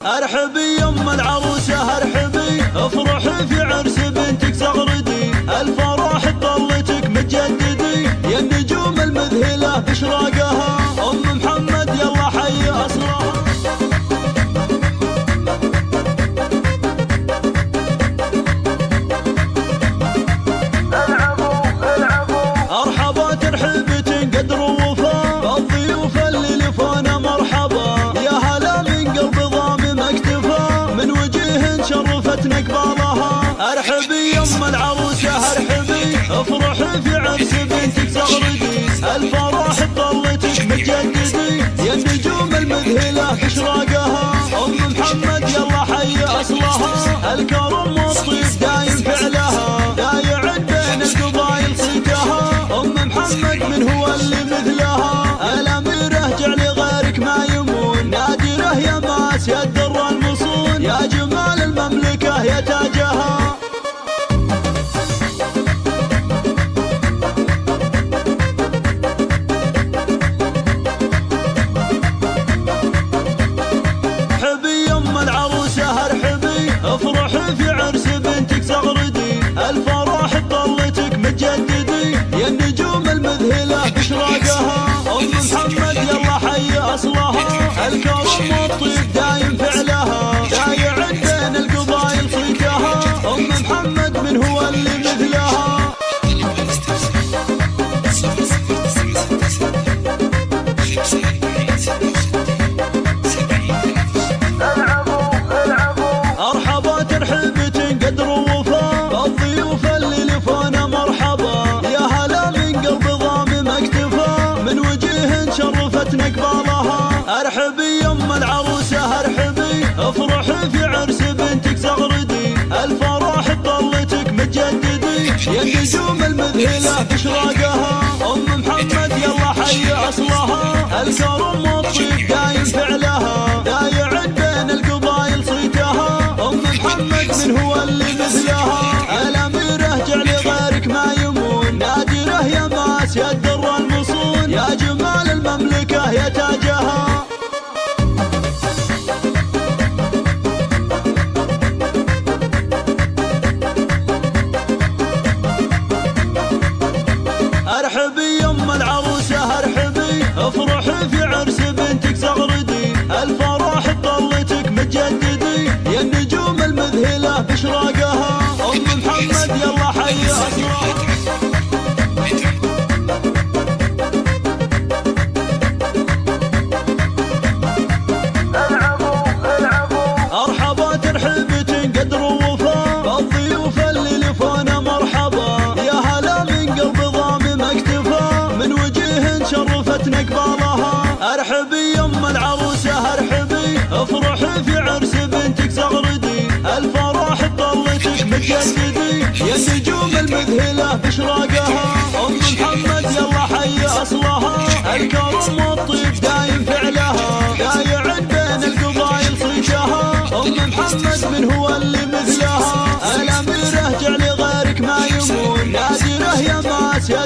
ارحبي يم العروسة ارحبي، افرحي في عرس بنتك زغردي، الفرح بطلتك متجددي، يا النجوم المذهلة باشراقها، ام محمد يلا حي اصلها. ارحبا ترحيبة قدر ووفا، بالضيوف اللي لفونا مرحبا، يا هلا من قلب ضامم اكتفا، من وجيه شرفتنا قبالها. ارحبي يم العروسة ارحبي، افرحي في عرس بنتك زغردي، الفرح بطلتك متجددي، يا النجوم المذهلة باشراقها، ام محمد يلا حي اصلها، الكرم والطيب دايم فعلها، دايع بين القبايل صيتها، ام محمد من هو اللي مثلها، الاميره جعل غيرك ما يمون، نادره يا ماس يا الدر المصون، يا جمال المملكه يا تاجها. افرحي في عرس بنتك زغردي، الفرح بطلتك متجددي، يا النجوم المذهلة باشراقها، ام محمد يلا حي اصلها، الكرم والطيب دايم فعلها، دايع بين القبايل صيتها، ام محمد من هو اللي مثلها. شرفتنا قبالها، ارحبي يم العروسة ارحبي، افرحي في عرس بنتك زغردي، الفرح بطلتك متجددي، يا النجوم المذهلة باشراقها، ام محمد يلا حي اصلها، الكرم والطيب دايم فعلها، دايع بين القبايل صيتها، ام محمد من هو اللي مثلها، الاميره جعل غيرك ما يمون، نادره يا ماس يا الدر المصون، يا جمال المملكة يا تاجها. ارحبي يم العروسة ارحبي، افرحي في عرس بنتك زغردي، الفرح بطلتك متجددي، يا النجوم المذهلة باشراقها، ام محمد يلا حي اصلها. شرفتنا قبالها، ارحبي يم العروسة ارحبي، افرحي في عرس بنتك زغردي، الفرح بطلتك متجددي، يا النجوم المذهلة باشراقها، ام محمد يلا حي اصلها، الكرم والطيب دايم فعلها، دايع بين القبايل صيتها، ام محمد من هو اللي مثلها، الاميره جعل غيرك ما يمون، نادره يا ماس يا